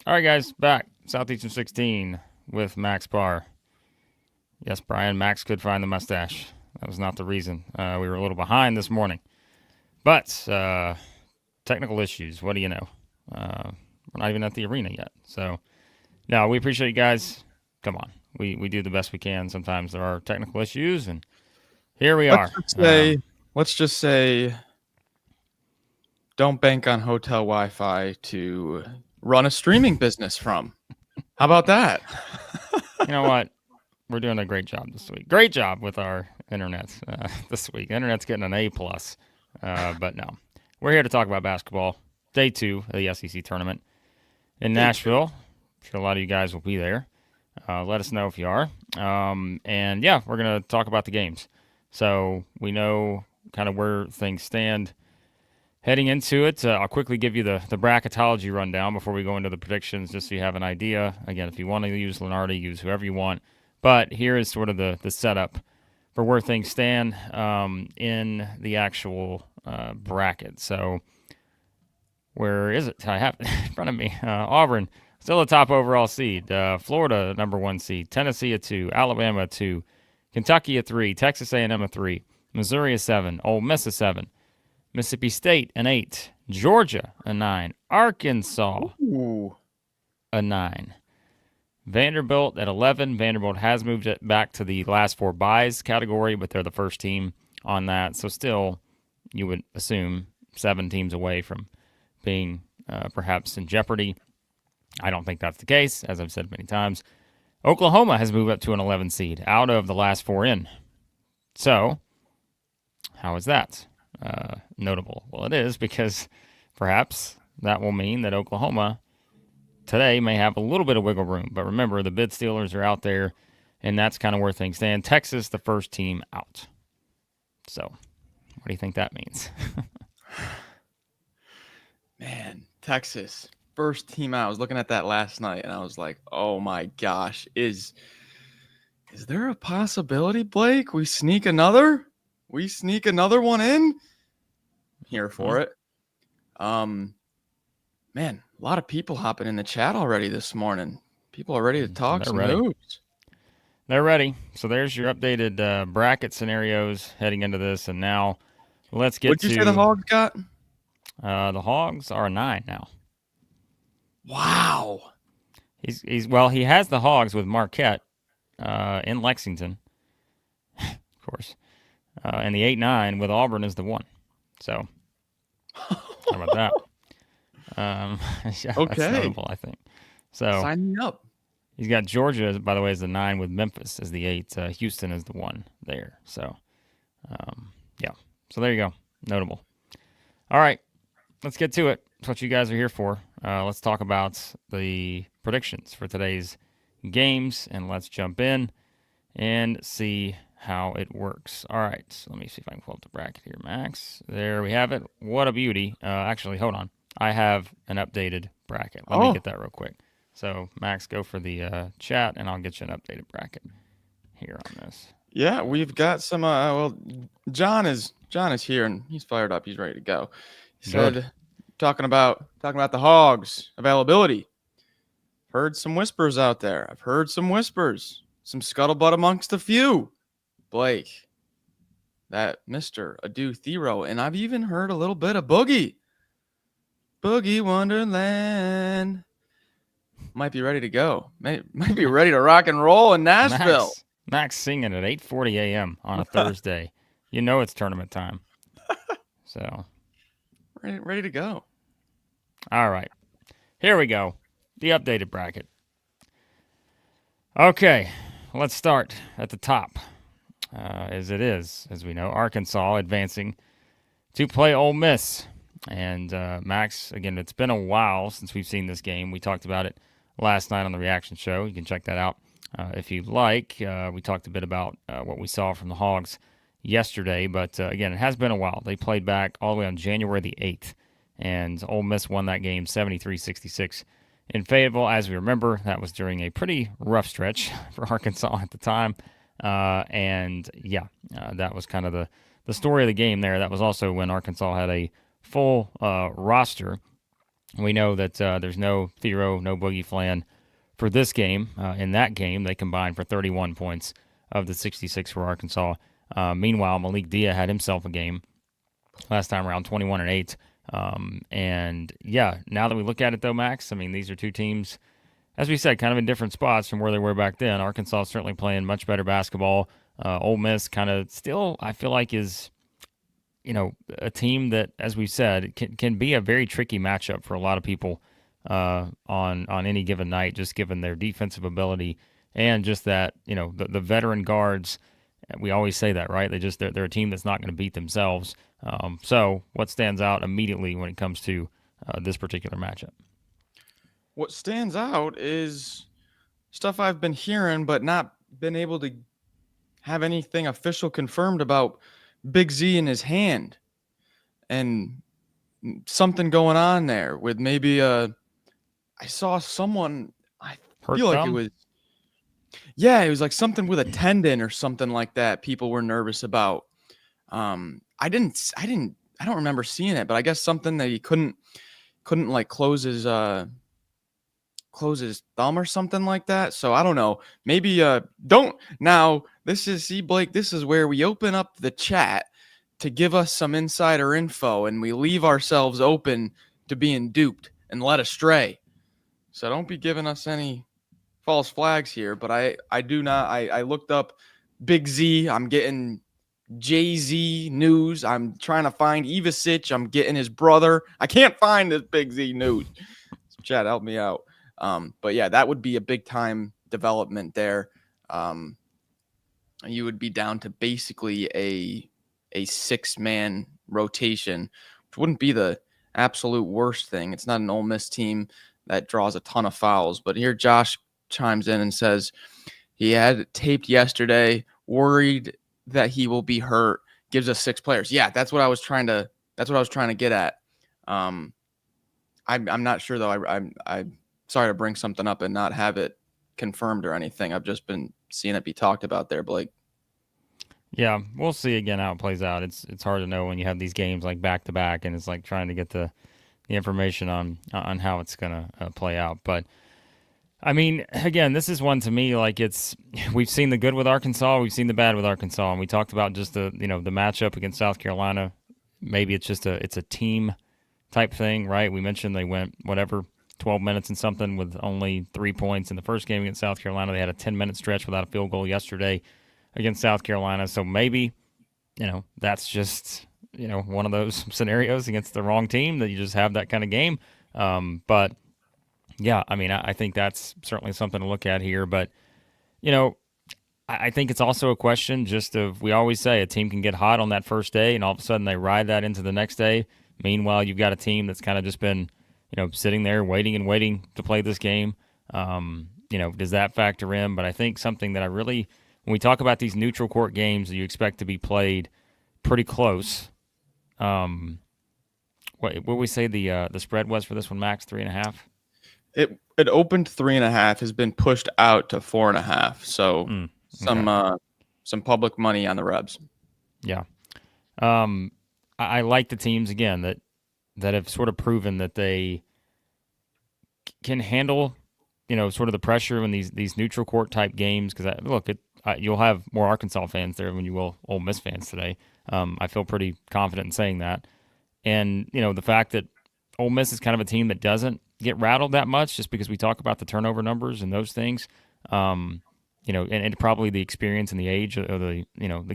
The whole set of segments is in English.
All right, guys, back. Southeastern 16 with Max Barr. Yes, Brian, Max could find the mustache. That was not the reason. We were a little behind this morning. But technical issues, what do you know? We're not even at the arena yet. So, no, we appreciate you guys. Come on. We do the best we can. Sometimes there are technical issues, and here we are. Let's just say don't bank on hotel Wi-Fi to run a streaming business from. How about that? You know what? We're doing a great job this week. Great job with our internet this week. Internet's getting an A+. But no, we're here to talk about basketball. Day 2 of the SEC tournament in Nashville. I'm sure a lot of you guys will be there. Let us know if you are. And yeah, we're going to talk about the games. So we know kind of where things stand heading into it. I'll quickly give you the bracketology rundown before we go into the predictions, just so you have an idea. Again, if you want to use Lenardi, use whoever you want. But here is sort of the setup for where things stand in the actual bracket. So where is it? I have it in front of me. Auburn, still the top overall seed. Florida, number 1 seed. Tennessee a 2. Alabama a 2. Kentucky a 3. Texas A&M a 3. Missouri a 7. Ole Miss a 7. Mississippi State an 8. Georgia a 9. Arkansas a 9. Vanderbilt at 11. Vanderbilt has moved it back to the last 4 buys category, but they're the first team on that. So still, you would assume 7 teams away from being perhaps in jeopardy. I don't think that's the case, as I've said many times. Oklahoma has moved up to an 11 seed out of the last 4 in. So, how is that notable? Well, it is because perhaps that will mean that Oklahoma today may have a little bit of wiggle room. But remember, the bid stealers are out there, and that's kind of where things stand. Texas, the first team out. So, what do you think that means? Man, Texas, first team out. I was looking at that last night, and I was like, oh my gosh, is there a possibility, Blake? We sneak another one in? I'm here for it. Man, a lot of people hopping in the chat already this morning. People are ready to talk some moves. They're ready. So there's your updated bracket scenarios heading into this, and now let's get to... What'd you say the Hogs got? The Hogs are a 9 now. Wow. He has the Hogs with Marquette in Lexington, of course, and the 8-9 with Auburn is the 1. So how about that? Yeah, okay, that's notable, I think. So sign me up. He's got Georgia, by the way, as the 9 with Memphis as the 8. Houston is the 1 there. So yeah. So there you go. Notable. All right. Let's get to it. That's what you guys are here for. Let's talk about the predictions for today's games, and let's jump in and see how it works. All right, so let me see if I can pull up the bracket here, Max. There we have it. What a beauty. Actually, hold on. I have an updated bracket. Let me get that real quick. So, Max, go for the chat, and I'll get you an updated bracket here on this. Yeah, we've got some. Well, John is here, and he's fired up. He's ready to go. He said, talking about the Hogs availability. Heard some whispers out there. I've heard some whispers, some scuttlebutt amongst a few. Blake, that Mr. Adu Thero, and I've even heard a little bit of Boogie Wonderland might be ready to go. Might be ready to rock and roll in Nashville. Max singing at 8:40 a.m. on a Thursday. You know it's tournament time. So ready to go. All right. Here we go. The updated bracket. Okay, let's start at the top. As it is, as we know, Arkansas advancing to play Ole Miss. And Max, again, it's been a while since we've seen this game. We talked about it last night on the reaction show. You can check that out if you'd like. We talked a bit about what we saw from the Hogs yesterday. But, again, it has been a while. They played back all the way on January the 8th. And Ole Miss won that game 73-66 in Fayetteville. As we remember, that was during a pretty rough stretch for Arkansas at the time. And, yeah, that was kind of the story of the game there. That was also when Arkansas had a full roster We know that there's no Thero, no Boogie Flan for this game. In that game, they combined for 31 points of the 66 for Arkansas. Meanwhile, Malik Dia had himself a game last time around, 21-8. And yeah, now that we look at it though, Max, I mean, these are two teams, as we said, kind of in different spots from where they were back then. Arkansas certainly playing much better basketball. Ole Miss kind of still, I feel like, is a team that, as we said, can be a very tricky matchup for a lot of people on any given night, just given their defensive ability and just that the veteran guards. We always say that, right? They're a team that's not going to beat themselves. So, what stands out immediately when it comes to this particular matchup? What stands out is stuff I've been hearing, but not been able to have anything official confirmed about Big Z in his hand, and something going on there with maybe I saw someone. I feel like it was. Yeah, it was like something with a tendon or something like that. People were nervous about. I don't remember seeing it, but I guess something that he couldn't like close his thumb or something like that. So I don't know. Maybe don't now. Blake. This is where we open up the chat to give us some insider info, and we leave ourselves open to being duped and led astray. So don't be giving us any false flags here. But I do not. I looked up Big Z. I'm getting Jay-Z news. I'm trying to find Ivasic. I'm getting his brother. I can't find this Big Z news. Chad, help me out. But yeah, that would be a big time development there. You would be down to basically a 6-man rotation, which wouldn't be the absolute worst thing. It's not an Ole Miss team that draws a ton of fouls. But here Josh chimes in and says he had taped yesterday, worried that he will be hurt, gives us 6 players. Yeah, that's what I was trying to get at. I'm not sure though. I'm sorry to bring something up and not have it confirmed or anything. I've just been seeing it be talked about there, Blake. Yeah, we'll see again how it plays out. It's hard to know when you have these games like back to back, and it's like trying to get the information on how it's gonna play out. But I mean, again, this is one to me like we've seen the good with Arkansas, we've seen the bad with Arkansas, and we talked about just the the matchup against South Carolina. Maybe it's a team type thing, right? We mentioned they went 12 minutes and something with only 3 points in the first game against South Carolina. They had a 10-minute stretch without a field goal yesterday against South Carolina. So maybe, that's just, one of those scenarios against the wrong team that you just have that kind of game. But yeah, I mean, I think that's certainly something to look at here. But, I think it's also a question just of, we always say a team can get hot on that first day and all of a sudden they ride that into the next day. Meanwhile, you've got a team that's kind of just been, sitting there waiting to play this game. Does that factor in? But I think something that when we talk about these neutral court games that you expect to be played pretty close. What we say the spread was for this one, Max? 3.5. It opened 3.5, has been pushed out to 4.5. So some public money on the Rebs. Yeah. I like the teams again that have sort of proven that they can handle, sort of the pressure in these neutral court type games. Because you'll have more Arkansas fans there than you will Ole Miss fans today. I feel pretty confident in saying that. And the fact that Ole Miss is kind of a team that doesn't get rattled that much, just because we talk about the turnover numbers and those things. And probably the experience and the age of the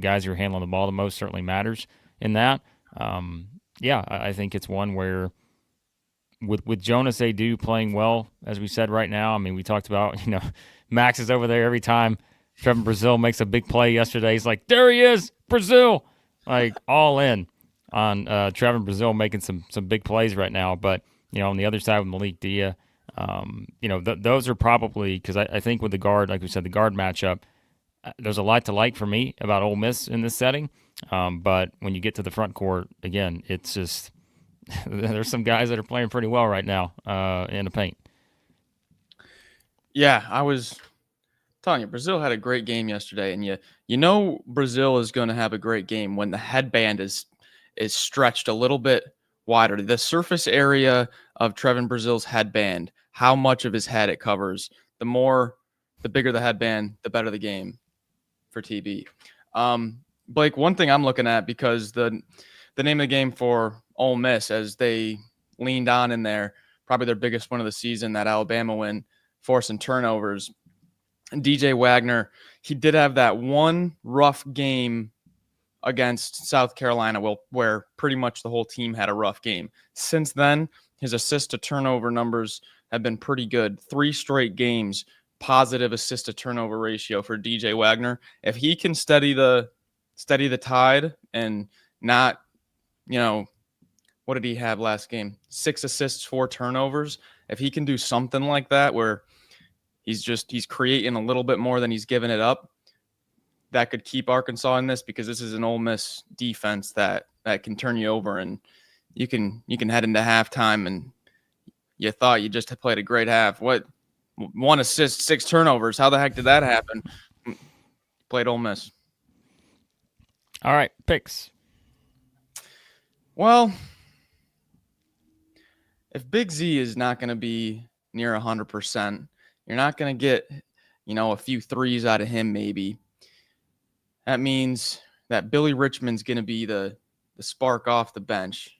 guys who are handling the ball the most certainly matters in that. I think it's one where with Jonas Adu playing well, as we said right now, I mean, we talked about, Max is over there every time Trevor Brazile makes a big play yesterday. He's like, there he is, Brazile, like all in on Trevor Brazile making some big plays right now. But, on the other side with Malik Dia, those are probably, because I think with the guard, like we said, the guard matchup, there's a lot to like for me about Ole Miss in this setting. But when you get to the front court, again, it's just there's some guys that are playing pretty well right now in the paint. Yeah, I was telling you, Brazile had a great game yesterday, and Brazile is going to have a great game when the headband is stretched a little bit wider. The surface area of Trevin Brazil's headband, how much of his head it covers, the bigger the headband, the better the game for TB. Blake, one thing I'm looking at, because the name of the game for Ole Miss, as they leaned on in there, probably their biggest win of the season, that Alabama win, forcing turnovers. And DJ Wagner, he did have that one rough game against South Carolina, where pretty much the whole team had a rough game. Since then, his assist to turnover numbers have been pretty good. 3 straight games, positive assist to turnover ratio for DJ Wagner. If he can steady the tide and not, what did he have last game? 6 assists, 4 turnovers. If he can do something like that, where he's creating a little bit more than he's giving it up, that could keep Arkansas in this, because this is an Ole Miss defense that can turn you over, and you can head into halftime and you thought you just played a great half. What, 1 assist, 6 turnovers? How the heck did that happen? Played Ole Miss. All right, picks. Well, if Big Z is not going to be near 100%, you're not going to get, a few threes out of him maybe. That means that Billy Richmond's going to be the spark off the bench.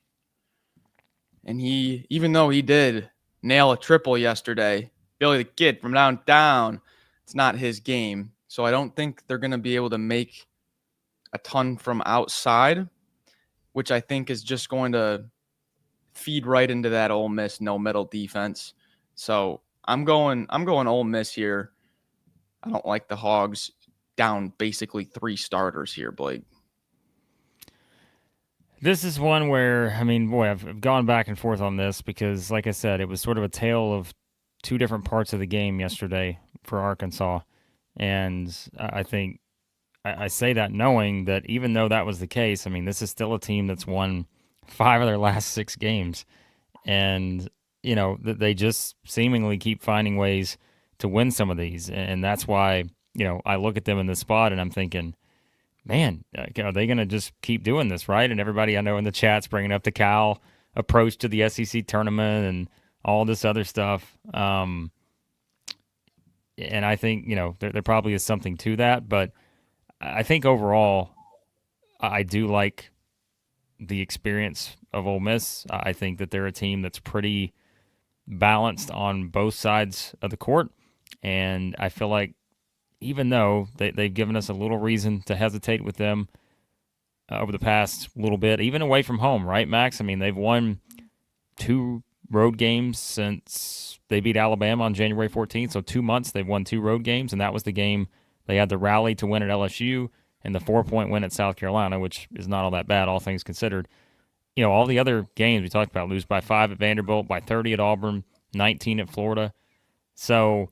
And even though he did nail a triple yesterday, Billy the Kid from downtown, it's not his game. So I don't think they're going to be able to make a ton from outside, which I think is just going to feed right into that Ole Miss no middle defense. So I'm going Ole Miss here. I don't like the Hogs down basically 3 starters here, Blake. This is one where, I've gone back and forth on this, because, like I said, it was sort of a tale of 2 different parts of the game yesterday for Arkansas. And I think I say that knowing that even though that was the case, this is still a team that's won 5 of their last 6 games. And, they just seemingly keep finding ways to win some of these. And that's why, I look at them in this spot and I'm thinking, man, are they going to just keep doing this, right? And everybody I know in the chat's bringing up the Cal approach to the SEC tournament and all this other stuff. And I think, there probably is something to that. But I think overall, I do like the experience of Ole Miss. I think that they're a team that's pretty balanced on both sides of the court. And I feel like, even though they've given us a little reason to hesitate with them over the past little bit, even away from home, right, Max? They've won 2 road games since they beat Alabama on January 14th. So 2 months, they've won 2 road games, and that was the game they had the rally to win at LSU and the 4-point win at South Carolina, which is not all that bad, all things considered. All the other games we talked about, lose by 5 at Vanderbilt, by 30 at Auburn, 19 at Florida. So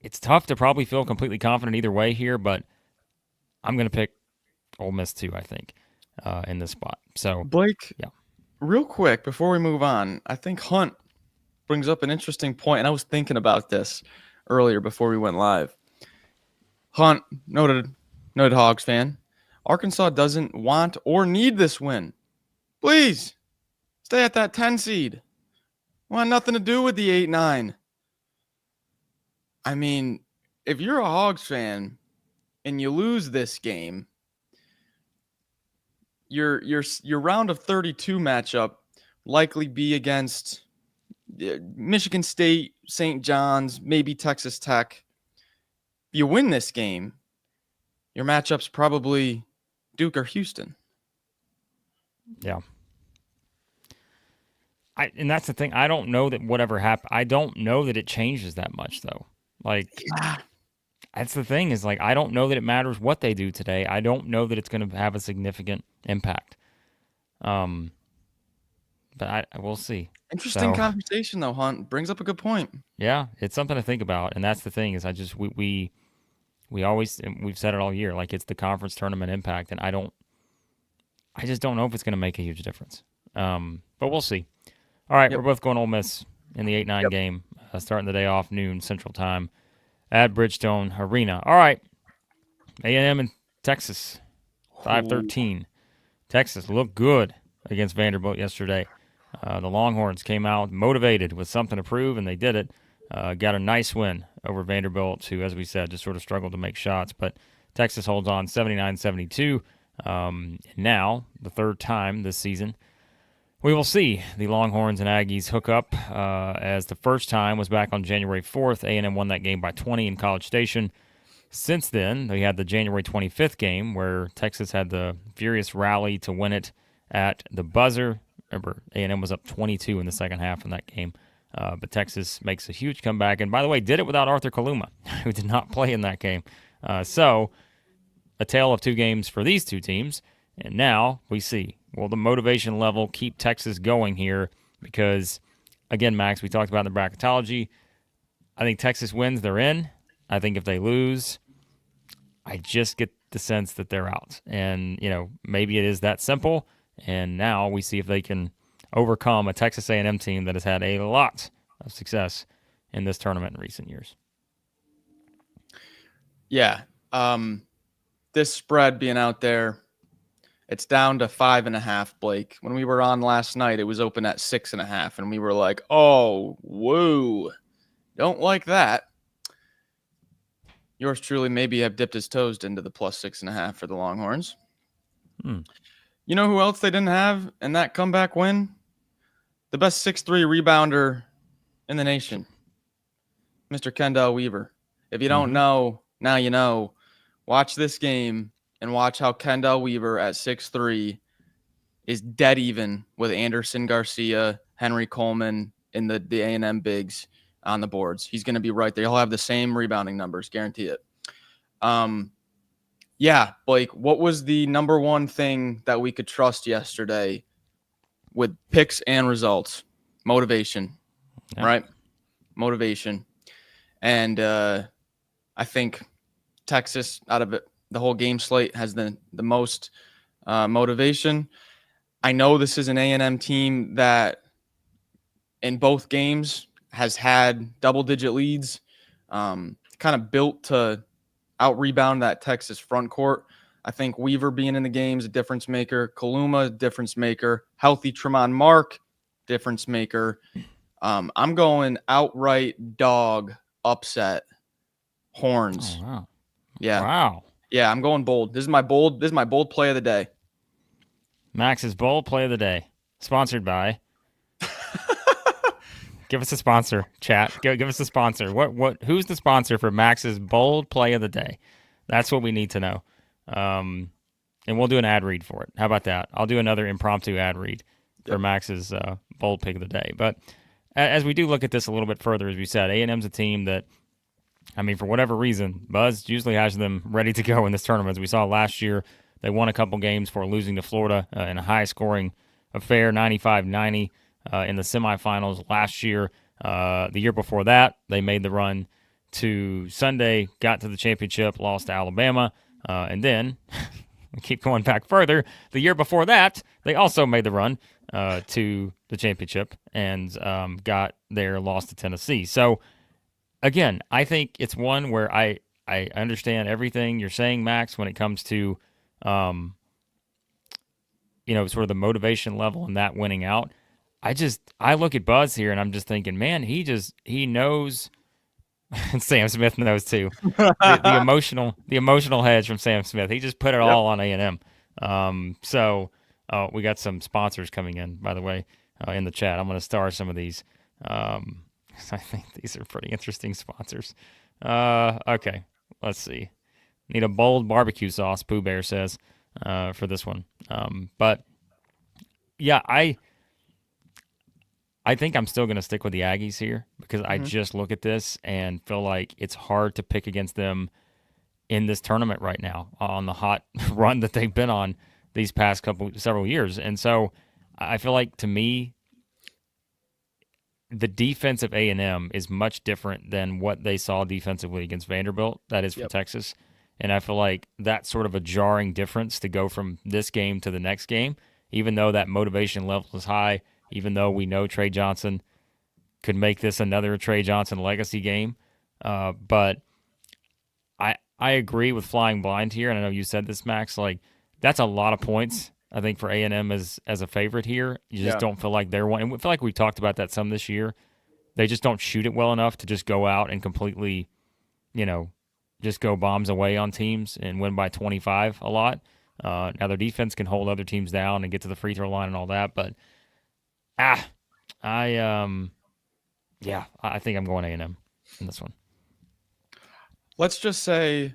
it's tough to probably feel completely confident either way here, but I'm going to pick Ole Miss too, I think, in this spot. So, Blake, yeah. Real quick before we move on, I think Hunt brings up an interesting point, and I was thinking about this earlier before we went live. Hunt, noted Hogs fan. Arkansas doesn't want or need this win. Please stay at that 10 seed. Want nothing to do with the 8-9. If you're a Hogs fan and you lose this game, your round of 32 matchup likely be against Michigan State, St. John's, maybe Texas Tech. If you win this game, your matchup's probably Duke or Houston. Yeah. And that's the thing. I don't know that whatever happened. I don't know that it changes that much, though. That's the thing is, I don't know that it matters what they do today. I don't know that it's going to have a significant impact. But we'll see. Interesting conversation, though, Hunt. Brings up a good point. Yeah, it's something to think about. And that's the thing is we've said it all year, it's the conference tournament impact. And I just don't know if it's going to make a huge difference. But we'll see. All right, We're both going Ole Miss in the 8-9 game, starting the day off noon Central Time at Bridgestone Arena. All right, A&M in Texas, 5-13. Texas looked good against Vanderbilt yesterday. The Longhorns came out motivated with something to prove, and they did it. Got a nice win over Vanderbilt, who, as we said, just sort of struggled to make shots. But Texas holds on 79-72. Now, the third time this season, we will see the Longhorns and Aggies hook up, as the first time was back on January 4th. A&M won that game by 20 in College Station. Since then, they had the January 25th game where Texas had the furious rally to win it at the buzzer. Remember, A&M was up 22 in the second half in that game. But Texas makes a huge comeback. And by the way, did it without Arthur Kaluma, who did not play in that game. So a tale of two games for these two teams. And now we see, will the motivation level keep Texas going here? Because, again, Max, we talked about in the bracketology. I think Texas wins, they're in. I think if they lose, I just get the sense that they're out. And, maybe it is that simple. And now we see if they can overcome a Texas A&M team that has had a lot of success in this tournament in recent years. Yeah. This spread being out there, it's down to 5.5, Blake. When we were on last night, it was open at 6.5, and we were like, oh, whoa, don't like that. Yours truly maybe have dipped his toes into the plus 6.5 for the Longhorns. You know who else they didn't have in that comeback win? The best 6'3" rebounder in the nation, Mr. Kendall Weaver. If you don't know, now you know. Watch this game and watch how Kendall Weaver at 6'3" is dead even with Anderson Garcia, Henry Coleman, and the A&M bigs on the boards. He's going to be right there. He'll have the same rebounding numbers, guarantee it. Yeah, Blake, what was the number one thing that we could trust yesterday with picks and results? Motivation, right? Motivation. And I think Texas, out of it, the whole game slate, has the most motivation. I know this is an A&M team that in both games has had double-digit leads, kind of built to out-rebound that Texas front court. I think Weaver being in the game is a difference maker. Kaluma, difference maker. Healthy Tremont Mark, difference maker. I'm going outright dog upset. Horns. Oh, wow. Yeah. Wow. Yeah, I'm going bold. This is my bold play of the day. Max's bold play of the day. Sponsored by. Give us a sponsor, chat. Give us a sponsor. Who's the sponsor for Max's bold play of the day? That's what we need to know. And we'll do an ad read for it. How about that? I'll do another impromptu ad read for Max's bold pick of the day. But as we do look at this a little bit further, as we said, A&M's a team that, for whatever reason, Buzz usually has them ready to go in this tournament. As we saw last year, they won a couple games before losing to Florida in a high-scoring affair, 95-90 in the semifinals last year. The year before that, they made the run to Sunday, got to the championship, lost to Alabama, and then we keep going back further. The year before that, they also made the run to the championship and got there, lost to Tennessee. So, again, I think it's one where I understand everything you're saying, Max, when it comes to, sort of the motivation level and that winning out. I look at Buzz here and I'm just thinking, man, he knows. And Sam Smith knows too. the emotional hedge from Sam Smith. He just put it all on A&M. So we got some sponsors coming in, by the way, in the chat. I'm going to star some of these. I think these are pretty interesting sponsors. Okay, let's see. Need a bold barbecue sauce, Pooh Bear says, for this one. But yeah, I think I'm still going to stick with the Aggies here because I just look at this and feel like it's hard to pick against them in this tournament right now on the hot run that they've been on these past several years. And so I feel like, to me, the defense of A&M is much different than what they saw defensively against Vanderbilt. That is for Texas. And I feel like that's sort of a jarring difference to go from this game to the next game, even though that motivation level is high, even though we know Trey Johnson could make this another Trey Johnson legacy game. But I agree with flying blind here, and I know you said this, Max. Like, that's a lot of points I think for A&M as a favorite here. You just Yeah. don't feel like they're one. And I feel like we talked about that some this year. They just don't shoot it well enough to just go out and completely, just go bombs away on teams and win by 25 a lot. Now their defense can hold other teams down and get to the free throw line and all that, but I think I'm going A&M in this one. Let's just say,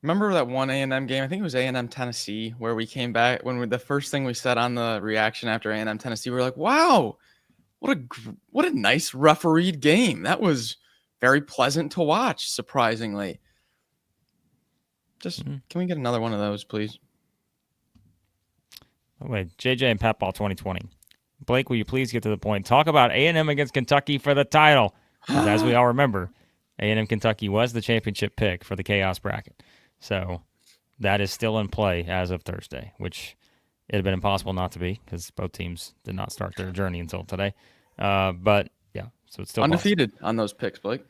remember that one A&M game? I think it was A&M Tennessee, where we came back the first thing we said on the reaction after A&M Tennessee, we were like, "Wow, what a nice refereed game. That was very pleasant to watch, surprisingly." Just can we get another one of those, please? Wait, JJ and Pat Ball 2020. Blake, will you please get to the point? Talk about A&M against Kentucky for the title. As we all remember, A&M Kentucky was the championship pick for the Chaos bracket. So that is still in play as of Thursday, which it had been impossible not to be because both teams did not start their journey until today. But, yeah, so it's still undefeated on those picks, Blake.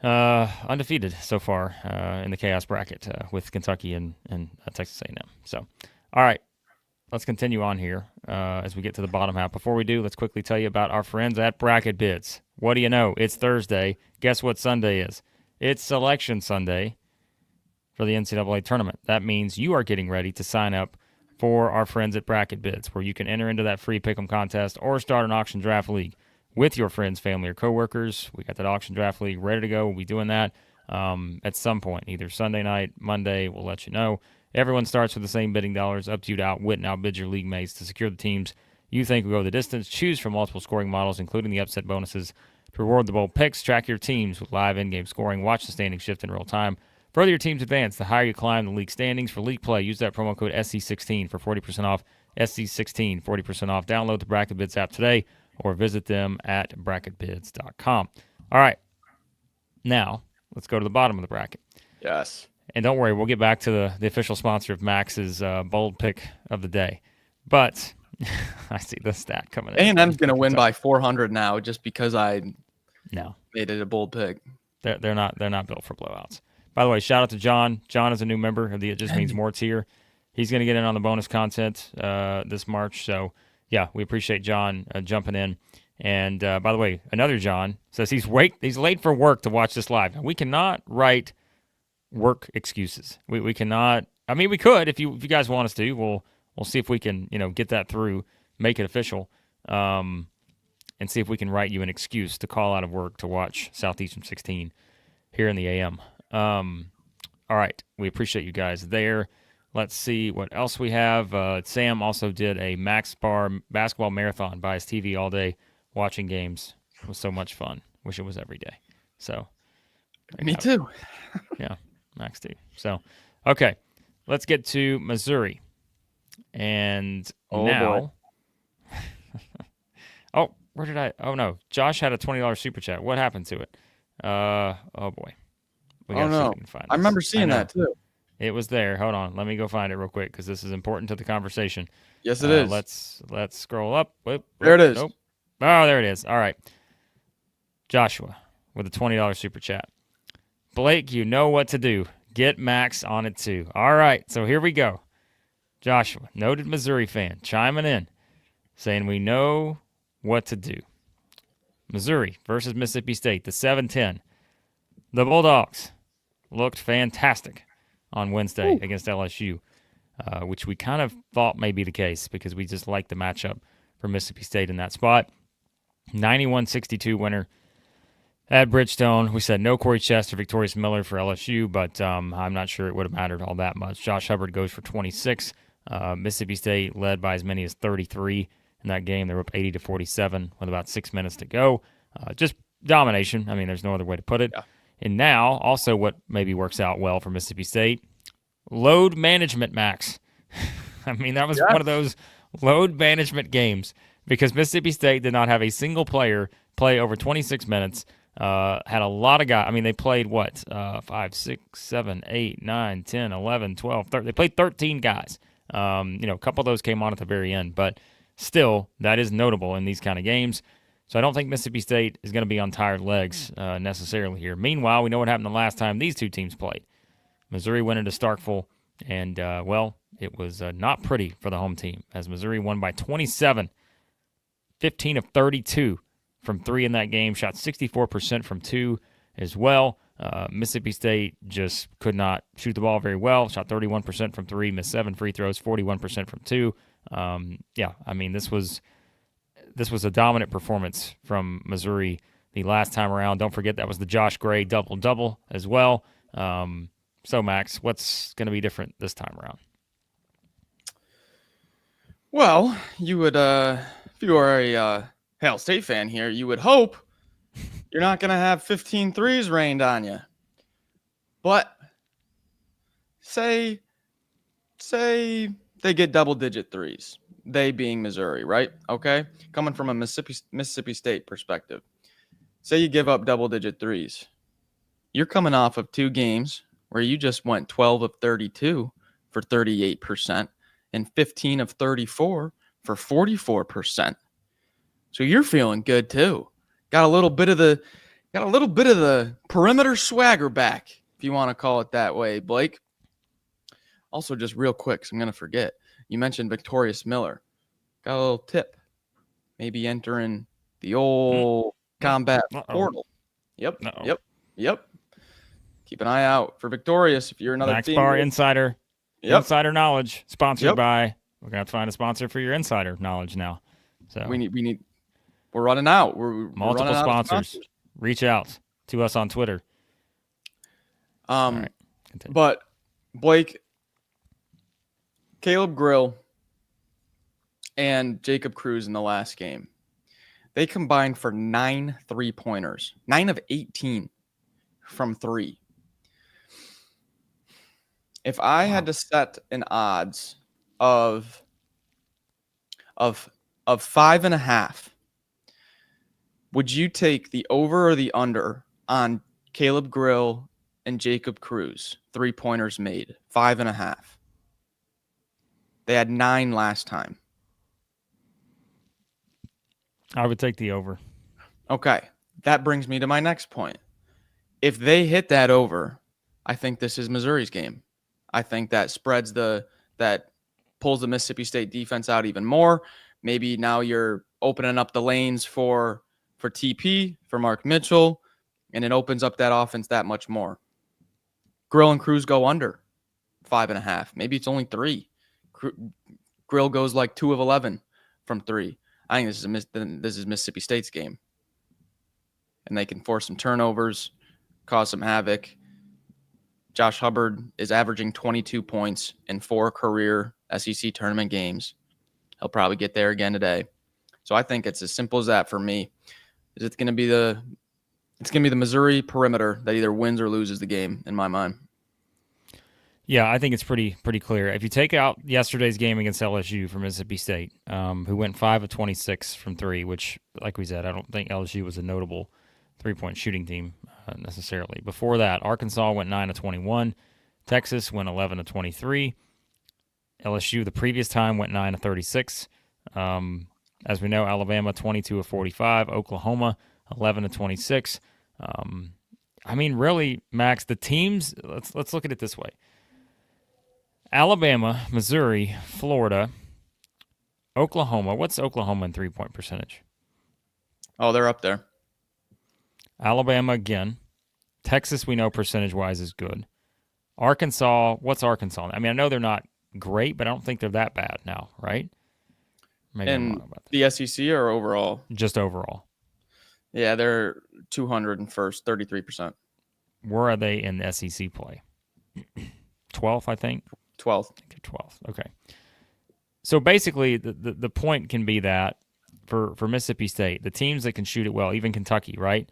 Undefeated so far in the Chaos bracket with Kentucky and Texas A&M. So, all right. Let's continue on here as we get to the bottom half. Before we do, let's quickly tell you about our friends at BRACKETBIDS. What do you know? It's Thursday. Guess what Sunday is? It's Selection Sunday for the NCAA tournament. That means you are getting ready to sign up for our friends at BRACKETBIDS, where you can enter into that free pick'em contest or start an auction draft league with your friends, family, or coworkers. We got that auction draft league ready to go. We'll be doing that at some point, either Sunday night, Monday. We'll let you know. Everyone starts with the same bidding dollars. Up to you to outwit and outbid your league mates to secure the teams you think will go the distance. Choose from multiple scoring models, including the upset bonuses, to reward the bold picks. Track your teams with live in-game scoring. Watch the standings shift in real time. Further your team's advance, the higher you climb the league standings. For league play, use that promo code SC16 for 40% off. SC16, 40% off. Download the BRACKETBIDS app today or visit them at bracketbids.com. All right. Now, let's go to the bottom of the bracket. Yes. And don't worry, we'll get back to the official sponsor of Max's bold pick of the day. But I see the stat coming in. A&M's going to win by 400 now just because I made it a bold pick. They're not built for blowouts. By the way, shout out to John. John is a new member of the It Just Means More tier. He's going to get in on the bonus content this March. So, yeah, we appreciate John jumping in. And, by the way, another John says he's late for work to watch this live. Now, we cannot write work excuses. We cannot. I mean, we could if you guys want us to. We'll see if we can get that through, make it official, and see if we can write you an excuse to call out of work to watch Southeastern 16 here in the AM. All right, we appreciate you guys there. Let's see what else we have. Sam also did a Max Barr basketball marathon by his TV all day, watching games. It was so much fun. Wish it was every day. So, me too. Yeah. Max too. So, okay, let's get to Missouri. And now, oh, where did I? Oh no, Josh had a $20 super chat. What happened to it? Oh boy. We gotta see if we can find this. I remember seeing that too. It was there. Hold on, let me go find it real quick because this is important to the conversation. Yes, it is. Let's scroll up. There it is. Nope. Oh, there it is. All right. Joshua with a $20 super chat. Blake, you know what to do. Get Max on it too. All right, so here we go. Joshua, noted Missouri fan, chiming in, saying we know what to do. Missouri versus Mississippi State, the 7-10. The Bulldogs looked fantastic on Wednesday against LSU, which we kind of thought may be the case because we just like the matchup for Mississippi State in that spot. 91-62 winner at Bridgestone. We said no Corey Chester, Victorious Miller for LSU, but I'm not sure it would have mattered all that much. Josh Hubbard goes for 26. Mississippi State led by as many as 33 in that game. They were up 80-47 with about 6 minutes to go. Just domination. I mean, there's no other way to put it. Yeah. And now, also what maybe works out well for Mississippi State, load management, Max. I mean, that was one of those load management games because Mississippi State did not have a single player play over 26 minutes. Had a lot of guys. I mean, they played 5, 6, 7, 8, 9, 10, 11, 12, 13. They played 13 guys. A couple of those came on at the very end, but still, that is notable in these kind of games. So I don't think Mississippi State is going to be on tired legs necessarily here. Meanwhile, we know what happened the last time these two teams played. Missouri went into Starkville And, well, it was not pretty for the home team as Missouri won by 27, 15 of 32 from 3 in that game, shot 64% from 2 as well. Mississippi State just could not shoot the ball very well, shot 31% from 3, missed 7 free throws, 41% from 2. This was a dominant performance from Missouri the last time around. Don't forget that was the Josh Gray double-double as well. So, Max, what's going to be different this time around? Well, you would, if you are a Hail State fan here, you would hope you're not going to have 15 threes rained on you. But say they get double-digit threes, they being Missouri, right? Okay? Coming from a Mississippi State perspective. Say you give up double-digit threes. You're coming off of 2 games where you just went 12 of 32 for 38% and 15 of 34 for 44%. So you're feeling good too. Got a little bit of the perimeter swagger back, if you want to call it that way, Blake. Also, just real quick, so I'm going to forget. You mentioned Victorious Miller. Got a little tip. Maybe entering the old combat portal. Yep. Keep an eye out for Victorious if you're another Max team. Barr Insider. Yep. Insider Knowledge, sponsored by. We're gonna have to find a sponsor for your Insider Knowledge now. So we need. We're running out. We're multiple running out sponsors. Reach out to us on Twitter. All right, but Blake, Caleb Grill, and Jacob Cruz in the last game, they combined for 9 3-pointers, 9 of 18 from 3. If I had to set an odds of 5.5, would you take the over or the under on Caleb Grill and Jacob Cruz 3-pointers made? 5.5. They had 9 last time. I would take the over. Okay, that brings me to my next point. If they hit that over, I think this is Missouri's game. I think that that pulls the Mississippi State defense out even more. Maybe now you're opening up the lanes for TP, for Mark Mitchell, and it opens up that offense that much more. Grill and Cruz go under 5.5. Maybe it's only 3. Grill goes like 2 of 11 from 3. I think this is Mississippi State's game. And they can force some turnovers, cause some havoc. Josh Hubbard is averaging 22 points in 4 career SEC tournament games. He'll probably get there again today. So I think it's as simple as that for me. It's going to be the Missouri perimeter that either wins or loses the game in my mind. Yeah, I think it's pretty clear. If you take out yesterday's game against LSU for Mississippi State, who went 5 of 26 from 3, which, like we said, I don't think LSU was a notable three-point shooting team necessarily. Before that, Arkansas went 9 of 21. Texas went 11 of 23. LSU the previous time went 9 of 36. As we know, Alabama 22 of 45. Oklahoma 11 of 26. Really, Max, the teams. Let's look at it this way: Alabama, Missouri, Florida, Oklahoma. What's Oklahoma in three-point percentage? Oh, they're up there. Alabama again. Texas, we know percentage-wise is good. Arkansas, what's Arkansas? I know they're not great, but I don't think they're that bad now, right? Maybe in the SEC or overall? Just overall. Yeah, they're 201st, 33%. Where are they in the SEC play? 12th, I think? 12th. 12th, okay. So basically, the point can be that for Mississippi State, the teams that can shoot it well, even Kentucky, right?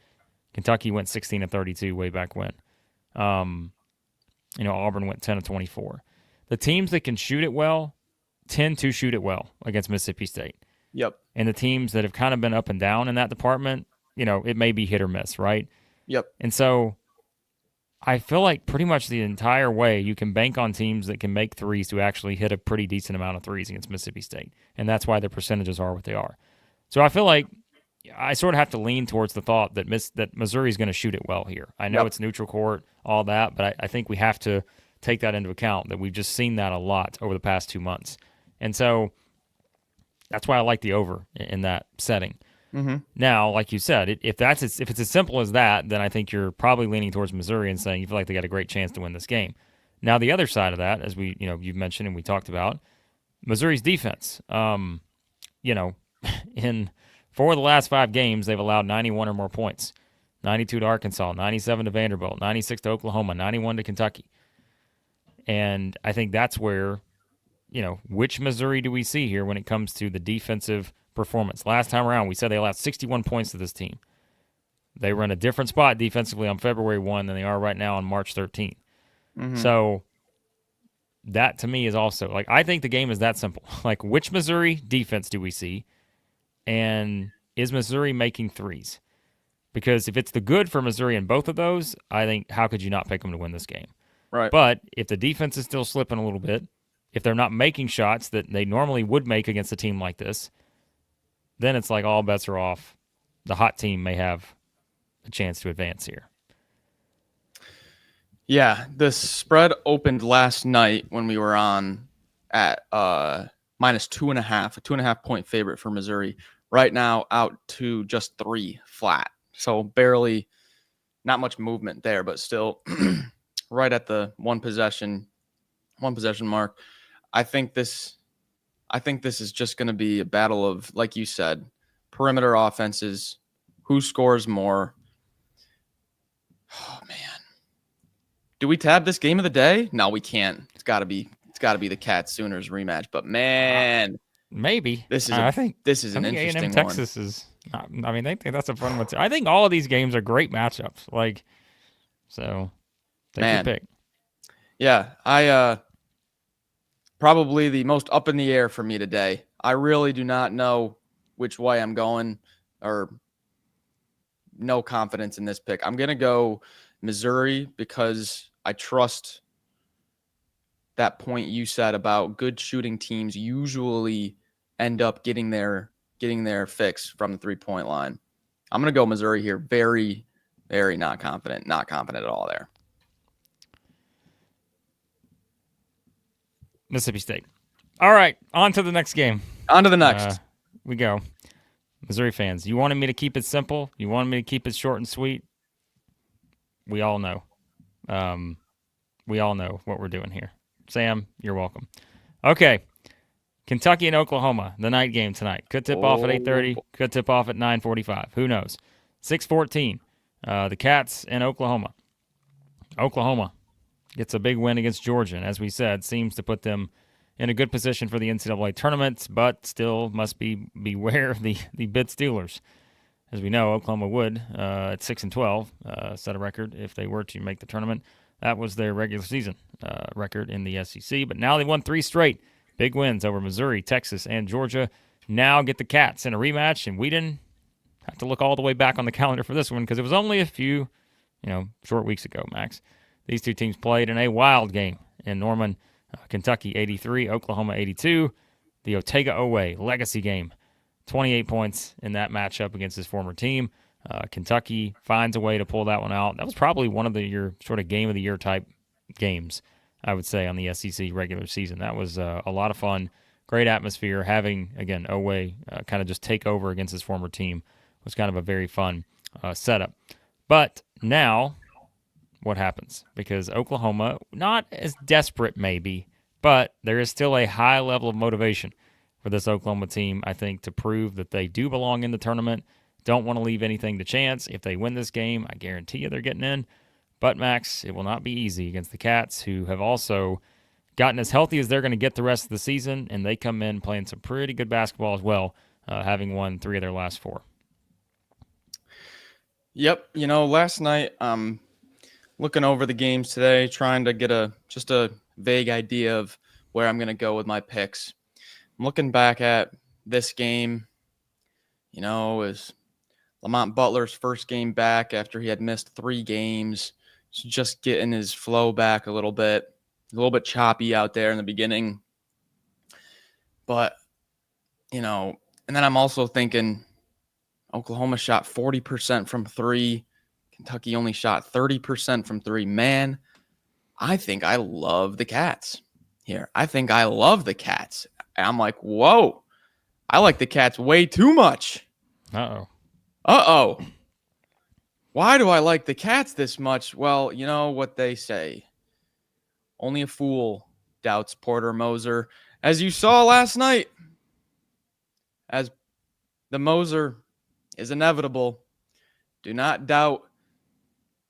Kentucky went 16 of 32 way back when. Auburn went 10 of 24. The teams that can shoot it well tend to shoot it well against Mississippi State. Yep. And the teams that have kind of been up and down in that department, it may be hit or miss, right? Yep. And so I feel like pretty much the entire way you can bank on teams that can make threes to actually hit a pretty decent amount of threes against Mississippi State. And that's why their percentages are what they are. So I feel like I sort of have to lean towards the thought that Missouri's going to shoot it well here. I know It's neutral court, all that, but I think we have to take that into account, that we've just seen that a lot over the past 2 months. And so that's why I like the over in that setting. Mm-hmm. Now, like you said, if it's as simple as that, then I think you're probably leaning towards Missouri and saying you feel like they got a great chance to win this game. Now, the other side of that, as you've mentioned and we talked about, Missouri's defense. In 4 of the last 5 games, they've allowed 91 or more points. 92 to Arkansas, 97 to Vanderbilt, 96 to Oklahoma, 91 to Kentucky. And I think that's where, which Missouri do we see here when it comes to the defensive performance? Last time around, we said they allowed 61 points to this team. They were in a different spot defensively on February 1 than they are right now on March 13th. Mm-hmm. So that to me is also, like, I think the game is that simple. Like, which Missouri defense do we see? And is Missouri making threes? Because if it's the good for Missouri in both of those, I think how could you not pick them to win this game? Right. But if the defense is still slipping a little bit, if they're not making shots that they normally would make against a team like this, then it's like all bets are off. The hot team may have a chance to advance here. Yeah, the spread opened last night when we were on at minus 2.5, a 2.5 point favorite for Missouri. Right now, out to just 3 flat. So barely, not much movement there, but still right at the one possession mark. I think this is just going to be a battle of, like you said, perimeter offenses. Who scores more? Oh man, do we tab this game of the day? No, we can't. It's got to be the Cats Sooners rematch. But man, maybe I think this is an interesting one. Texas is. I mean, they think that's a fun one too. I think all of these games are great matchups. Like, so take your pick. Yeah, I probably the most up in the air for me today. I really do not know which way I'm going, or no confidence in this pick. I'm gonna go Missouri because I trust that point you said about good shooting teams usually end up getting their fix from the 3-point line. I'm going to go Missouri here. Very, very not confident at all there. Mississippi State. All right, on to the next game. On to the next. We go. Missouri fans, you wanted me to keep it simple. You wanted me to keep it short and sweet. We all know. We all know what we're doing here. Sam, you're welcome. Okay. Kentucky and Oklahoma, the night game tonight. Could tip off at 8:30. Could tip off at 9:45. Who knows? 6:14. The Cats and Oklahoma. Oklahoma gets a big win against Georgia, and as we said, seems to put them in a good position for the NCAA tournament, but still must beware of the bid stealers. As we know, Oklahoma would, at 6-12, set a record if they were to make the tournament. That was their regular season record in the SEC, but now they won 3 straight. Big wins over Missouri, Texas, and Georgia. Now get the Cats in a rematch, and we didn't have to look all the way back on the calendar for this one because it was only a few, short weeks ago, Max. These two teams played in a wild game in Norman, Kentucky, 83, Oklahoma, 82. The Otega-Oweh legacy game, 28 points in that matchup against his former team. Kentucky finds a way to pull that one out. That was probably one of your sort of game of the year type games, I would say, on the SEC regular season. That was a lot of fun, great atmosphere. Having, again, Oweh kind of just take over against his former team was kind of a very fun setup. But now, what happens? Because Oklahoma, not as desperate maybe, but there is still a high level of motivation for this Oklahoma team, I think, to prove that they do belong in the tournament. Don't want to leave anything to chance. If they win this game, I guarantee you they're getting in. But, Max, it will not be easy against the Cats, who have also gotten as healthy as they're going to get the rest of the season, and they come in playing some pretty good basketball as well, having won 3 of their last 4. Yep. Last night, looking over the games today, trying to get just a vague idea of where I'm going to go with my picks. I'm looking back at this game, is Lamont Butler's first game back after he had missed 3 games. Just getting his flow back a little bit choppy out there in the beginning. But, and then I'm also thinking Oklahoma shot 40% from 3. Kentucky only shot 30% from 3. Man, I think I love the Cats here. I think I love the Cats. And I'm like, whoa, I like the Cats way too much. Uh-oh. Uh-oh. Why do I like the Cats this much? Well, you know what they say. Only a fool doubts Porter Moser. As you saw last night, as the Moser is inevitable, do not doubt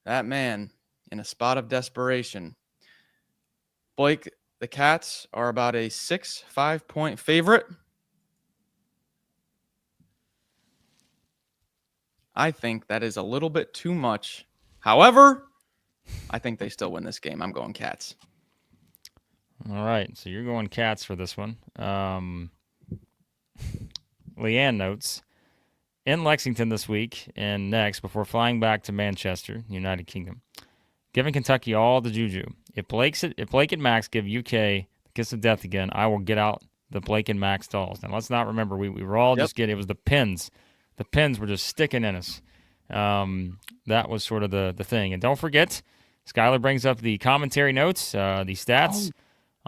that man in a spot of desperation. Blake, the Cats are about a 5-point favorite. I think that is a little bit too much. However, I think they still win this game. I'm going Cats. All right, so you're going Cats for this one. Leanne notes, in Lexington this week and next before flying back to Manchester, United Kingdom, giving Kentucky all the juju. If Blake and Max give UK the kiss of death again, I will get out the Blake and Max dolls. Now, let's not remember, we were all just getting, it was the pins. The pins were just sticking in us. That was sort of the thing. And don't forget, Skylar brings up the commentary notes, the stats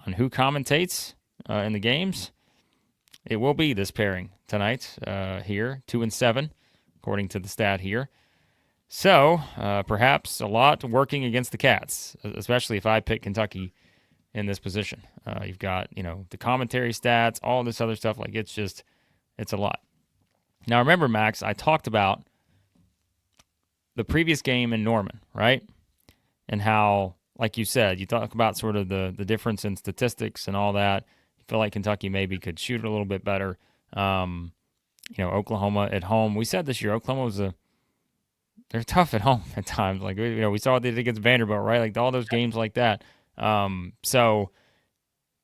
on who commentates in the games. It will be this pairing tonight here, 2-7, according to the stat here. So perhaps a lot working against the Cats, especially if I pick Kentucky in this position. You've got, the commentary stats, all this other stuff. Like, it's a lot. Now, remember, Max, I talked about the previous game in Norman, right? And how, like you said, you talk about sort of the difference in statistics and all that. You feel like Kentucky maybe could shoot it a little bit better. Oklahoma at home. We said this year, Oklahoma they're tough at home at times. Like, we saw what they did against Vanderbilt, right? Like, all those games like that. So,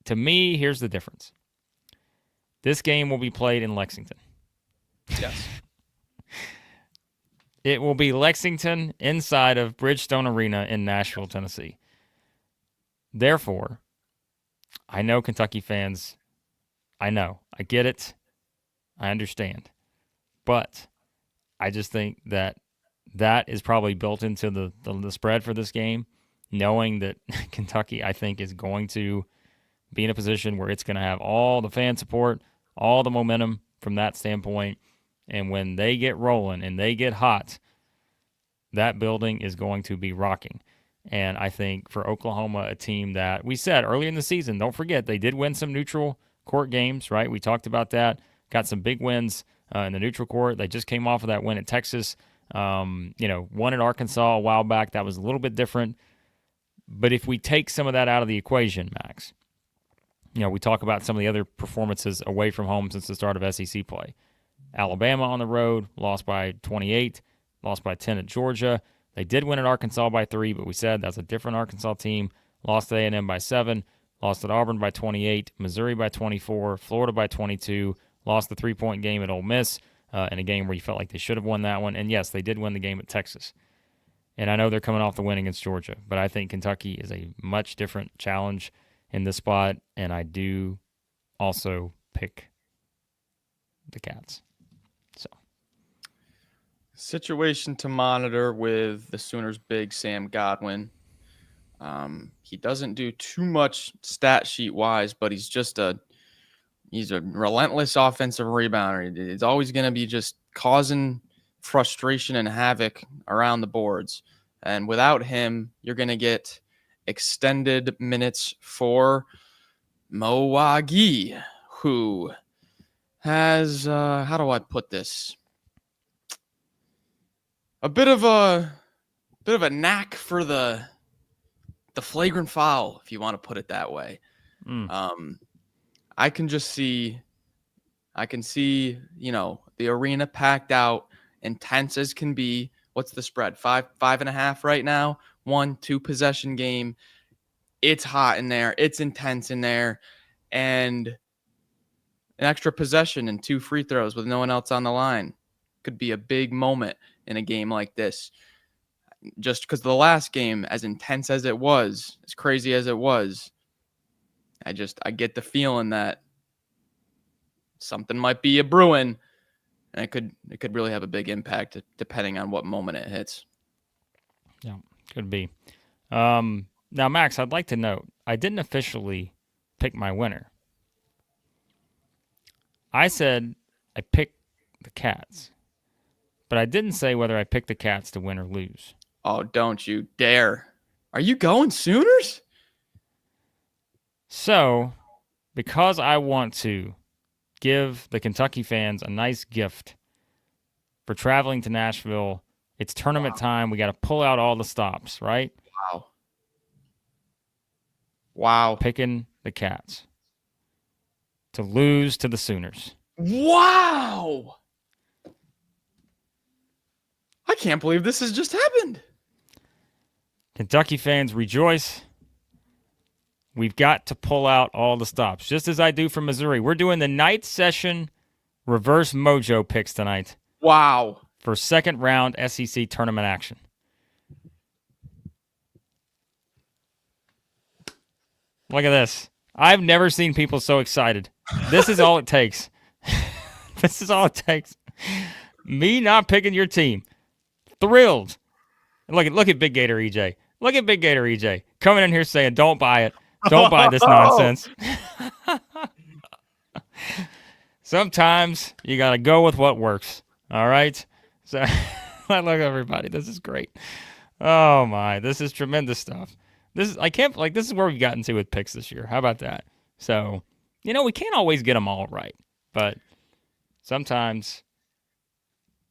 to me, here's the difference. This game will be played in Lexington. Yes. It will be Lexington inside of Bridgestone Arena in Nashville, Tennessee. Therefore, I know Kentucky fans, I get it, I understand. But I just think that is probably built into the spread for this game, knowing that Kentucky, I think, is going to be in a position where it's going to have all the fan support, all the momentum from that standpoint. And when they get rolling and they get hot, that building is going to be rocking. And I think for Oklahoma, a team that we said early in the season, don't forget, they did win some neutral court games, right? We talked about that. Got some big wins in the neutral court. They just came off of that win at Texas. Won at Arkansas a while back. That was a little bit different. But if we take some of that out of the equation, Max, we talk about some of the other performances away from home since the start of SEC play. Alabama on the road, lost by 28, lost by 10 at Georgia. They did win at Arkansas by 3, but we said that's a different Arkansas team. Lost at A&M by 7, lost at Auburn by 28, Missouri by 24, Florida by 22, lost the 3-point game at Ole Miss in a game where you felt like they should have won that one. And yes, they did win the game at Texas. And I know they're coming off the win against Georgia, but I think Kentucky is a much different challenge in this spot, and I do also pick the Cats. Situation to monitor with the Sooners' big Sam Godwin. He doesn't do too much stat sheet wise, but he's a relentless offensive rebounder. He's always going to be just causing frustration and havoc around the boards. And without him, you're going to get extended minutes for Mo Wagi, who has, how do I put this? A bit of a knack for the flagrant foul, if you want to put it that way. I can see, the arena packed out, intense as can be. What's the spread? 5.5 right now. 1-2 possession game. It's hot in there. It's intense in there. And an extra possession and 2 free throws with no one else on the line could be a big moment in a game like this. Just because the last game, as intense as it was, as crazy as it was, I get the feeling that something might be a brewing, and it could really have a big impact depending on what moment it hits. Yeah, could be. Now, Max, I'd like to note, I didn't officially pick my winner. I said I picked the Cats, but I didn't say whether I picked the Cats to win or lose. Oh, don't you dare. Are you going Sooners? So, because I want to give the Kentucky fans a nice gift for traveling to Nashville, it's tournament time. We got to pull out all the stops, right? Wow. Picking the Cats to lose to the Sooners. Wow. I can't believe this has just happened. Kentucky fans, rejoice. We've got to pull out all the stops, just as I do for Missouri. We're doing the night session reverse mojo picks tonight. Wow. For second round SEC tournament action. Look at this. I've never seen people so excited. This is all it takes. This is all it takes. Me not picking your team. Thrilled. Look at Big Gator EJ. Look at Big Gator EJ coming in here saying, "Don't buy it. Don't buy this nonsense." Sometimes you got to go with what works. All right? So, look, everybody. This is great. Oh, my. This is tremendous stuff. This is where we've gotten to with picks this year. How about that? So, we can't always get them all right. But sometimes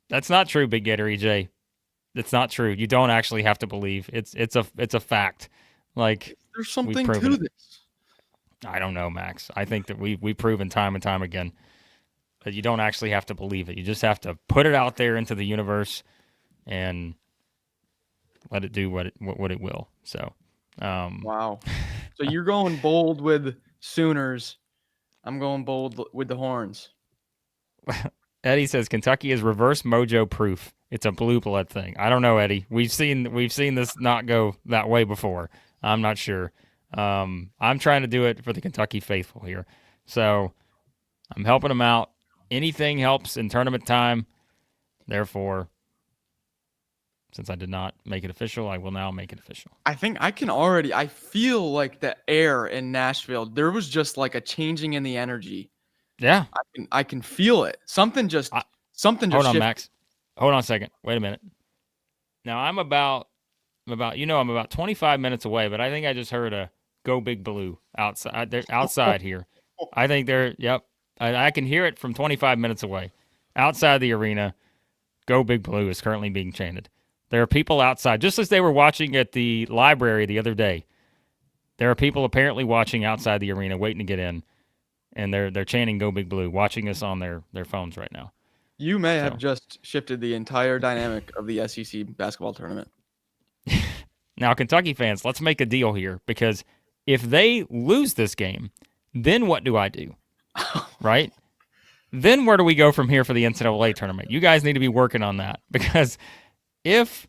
that's not true, Big Gator EJ. It's not true. You don't actually have to believe. It's a fact. Like, there's something to this. I don't know, Max. I think that we've proven time and time again that you don't actually have to believe it. You just have to put it out there into the universe and let it do what it will. So, wow. So you're going bold with Sooners. I'm going bold with the Horns. Eddie says Kentucky is reverse mojo proof. It's a blue blood thing. I don't know, Eddie. We've seen this not go that way before. I'm not sure. I'm trying to do it for the Kentucky faithful here. So I'm helping them out. Anything helps in tournament time. Therefore, since I did not make it official, I will now make it official. I think I feel like the air in Nashville, there was just like a changing in the energy. Yeah. I can feel it. Something just Hold on, shifted. Max. Hold on a second. Wait a minute. Now I'm about 25 minutes away, but I think I just heard a "Go Big Blue" outside. They're outside here. I think they're. Yep. I can hear it from 25 minutes away, outside the arena. "Go Big Blue" is currently being chanted. There are people outside, just as they were watching at the library the other day. There are people apparently watching outside the arena, waiting to get in, and they're chanting "Go Big Blue," watching us on their phones right now. You may have just shifted the entire dynamic of the SEC basketball tournament. Now, Kentucky fans, let's make a deal here, because if they lose this game, then what do I do? Right? Then where do we go from here for the NCAA tournament? You guys need to be working on that, because if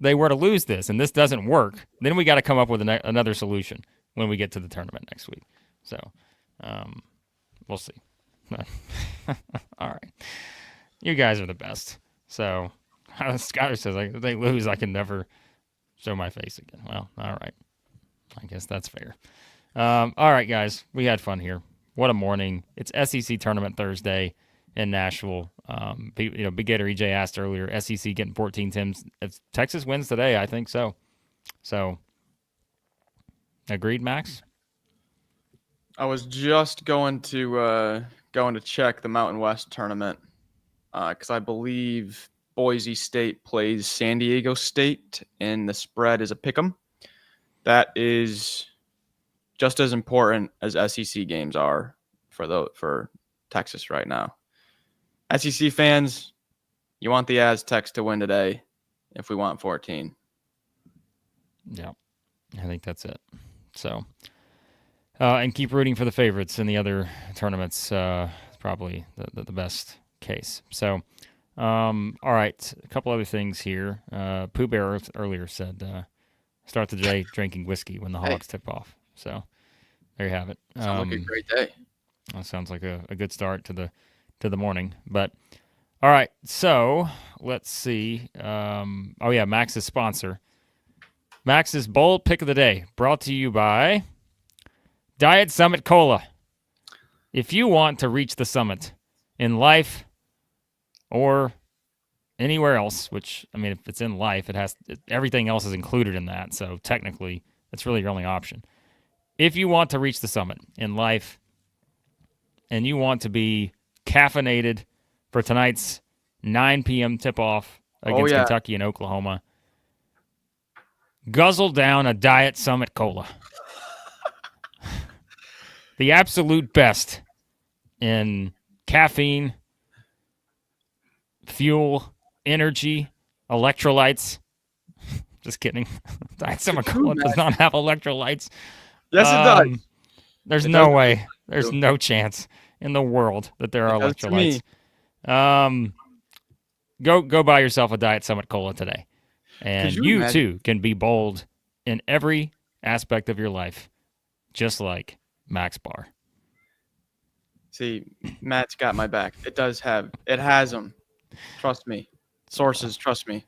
they were to lose this and this doesn't work, then we got to come up with another solution when we get to the tournament next week. So we'll see. All right. You guys are the best. So Skyler says, if they lose, I can never show my face again. Well, all right. I guess that's fair. All right, guys. We had fun here. What a morning. It's SEC Tournament Thursday in Nashville. Big Gator EJ asked earlier, SEC getting 14 teams. If Texas wins today, I think so. So, agreed, Max? I was just going to check the Mountain West tournament because I believe Boise State plays San Diego State, and the spread is a pick'em. That is just as important as SEC games are for Texas right now. SEC fans, you want the Aztecs to win today if we want 14. Yeah, I think that's it. So, and keep rooting for the favorites in the other tournaments. Probably the best case. So, all right, a couple other things here. Pooh Bear earlier said, start the day drinking whiskey when the Hogs tip off. So, there you have it. Sounds like a great day. That sounds like a good start to the morning. But all right, so let's see. Max's sponsor, Max's bold pick of the day, brought to you by Diet Summit Cola. If you want to reach the summit in life or anywhere else, which, I mean, if it's in life, everything else is included in that. So technically, that's really your only option. If you want to reach the summit in life and you want to be caffeinated for tonight's 9 p.m. tip-off against Kentucky and Oklahoma, guzzle down a Diet Summit Cola. The absolute best in caffeine, fuel, energy, electrolytes. Just kidding. Diet Summit Cola does not have electrolytes. Yes, it does. There's no way. There's no chance in the world that there are electrolytes. Go buy yourself a Diet Summit Cola today. And you too can be bold in every aspect of your life, just like Max Barr. See, Matt's got my back. It has them. Trust me. Sources, trust me.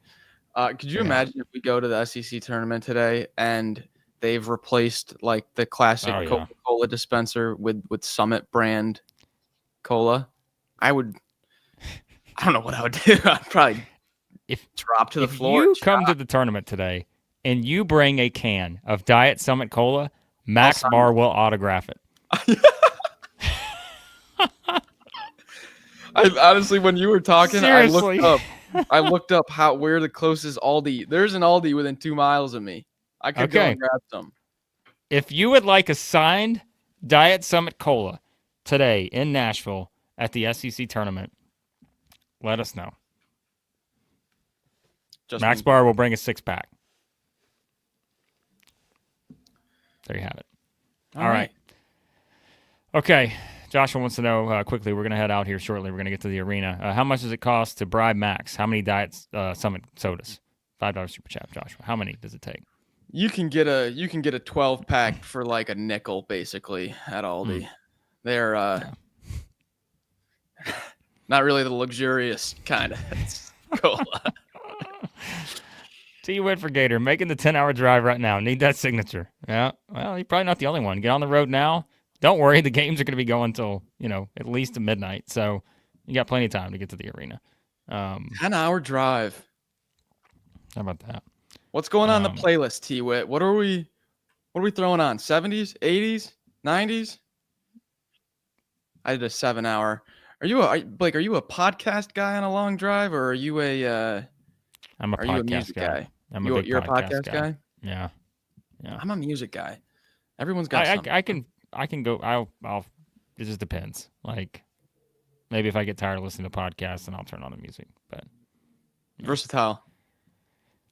Could you imagine if we go to the SEC tournament today and they've replaced like the classic Coca-Cola dispenser with Summit brand cola? I don't know what I would do. I'd probably drop to the floor. If you come to the tournament today and you bring a can of Diet Summit Cola, Max Barr will autograph it. I honestly, when you were talking, Seriously. I looked up where the closest Aldi. There's an Aldi within 2 miles of me. I could go and grab some. If you would like a signed Diet Summit Cola today in Nashville at the SEC tournament, let us know. Max Barr will bring a 6-pack. There you have it. All right. Okay. Joshua wants to know quickly. We're going to head out here shortly. We're going to get to the arena. How much does it cost to bribe Max? How many Diet Summit sodas? $5 super chat, Joshua. How many does it take? You can get a 12-pack for like a nickel, basically, at Aldi. They're not really the luxurious kind of cola. T-Wit for Gator, making the 10-hour drive right now. Need that signature. Yeah. Well, you're probably not the only one. Get on the road now. Don't worry, the games are going to be going until, at least midnight. So you got plenty of time to get to the arena. 10-hour drive. How about that? What's going on the playlist, T-Wit? What are we throwing on? 70s, 80s, 90s? I did a 7-hour. Blake, are you a podcast guy on a long drive, or are you I'm a podcast guy. You're a podcast guy? Yeah. I'm a music guy. Everyone's got something. I can go. I'll. It just depends. Like, maybe if I get tired of listening to podcasts, then I'll turn on the music. But versatile.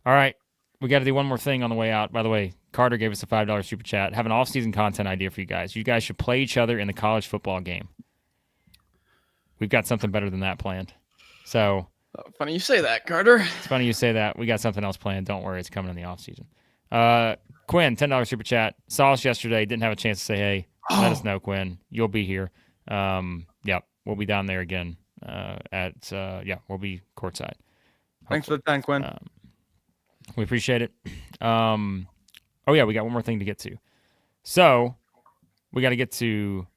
All right, we got to do one more thing on the way out. By the way, Carter gave us a $5 super chat. Have an off-season content idea for you guys. You guys should play each other in the college football game. We've got something better than that planned. So. Funny you say that, Carter. It's funny you say that. We got something else planned. Don't worry, it's coming in the off-season. Quinn, $10 super chat. Saw us yesterday. Didn't have a chance to say hey. Let us know, Quinn. You'll be here. We'll be down there again. We'll be courtside. Thanks for the time, Quinn. We appreciate it. We got one more thing to get to. So we got to get to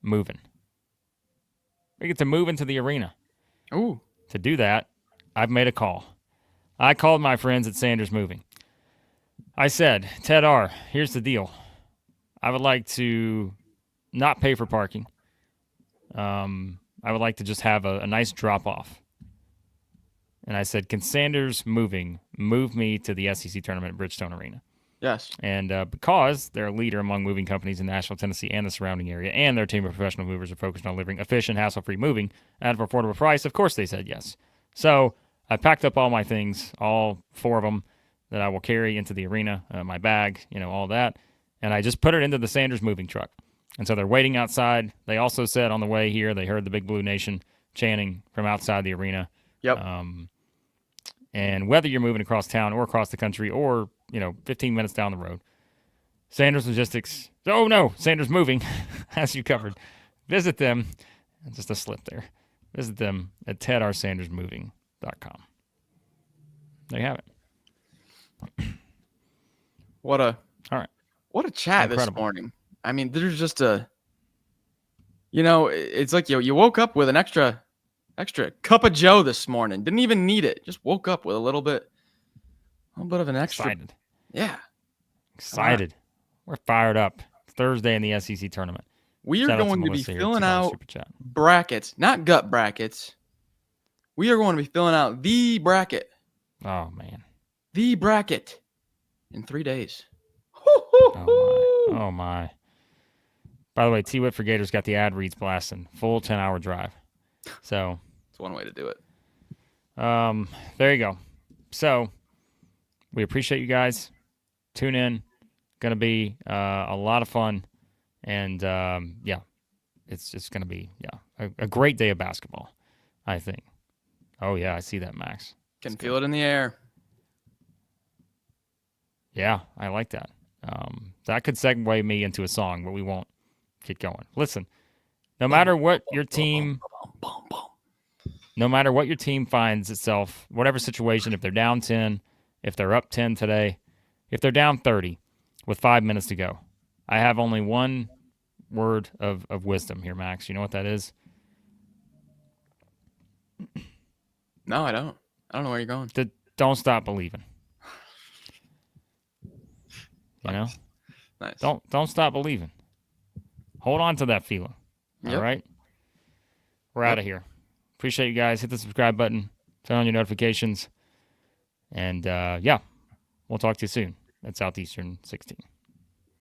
moving. We get to move into the arena. Ooh. To do that, I've made a call. I called my friends at Sanders Moving. I said, Ted R., here's the deal. I would like to not pay for parking. I would like to just have a nice drop-off. And I said, can Sanders Moving move me to the SEC tournament at Bridgestone Arena? Yes. And because they're a leader among moving companies in Nashville, Tennessee, and the surrounding area, and their team of professional movers are focused on delivering efficient, hassle-free moving at an affordable price, of course they said yes. So I packed up all my things, all 4 of them, that I will carry into the arena, my bag, all that, and I just put it into the Sanders Moving truck. And so they're waiting outside. They also said on the way here, they heard the Big Blue Nation chanting from outside the arena. Yep. And whether you're moving across town or across the country or, 15 minutes down the road, Sanders Moving, as you covered. Visit them. Just a slip there. Visit them at tedrsandersmoving.com. There you have it. What a All right. What a chat this morning. I mean, there's just it's like you woke up with an extra cup of Joe this morning. Didn't even need it. Just woke up with a little bit of an extra. Excited. Yeah. Excited. We're fired up. Thursday in the SEC tournament. We are going to be filling out brackets, not gut brackets. We are going to be filling out the bracket. Oh, man. The bracket in 3 days. Oh, my. By the way, T. Whitford Gators got the ad reads blasting. Full 10-hour drive. So it's one way to do it. There you go. So we appreciate you guys. Tune in. Going to be a lot of fun. And, it's just going to be, a great day of basketball, I think. Oh, yeah, I see that, Max. Can feel it in the air. Yeah, I like that. That could segue me into a song, but we won't get going. Listen, no matter what your team finds itself, whatever situation, if they're down 10, if they're up 10 today, if they're down 30 with 5 minutes to go, I have only one word of wisdom here, Max. You know what that is? No, I don't. I don't know where you're going. Don't stop believing. You know? Nice. Don't stop believing. Hold on to that feeling. All right? We're out of here. Appreciate you guys. Hit the subscribe button. Turn on your notifications. And, we'll talk to you soon at Southeastern 16.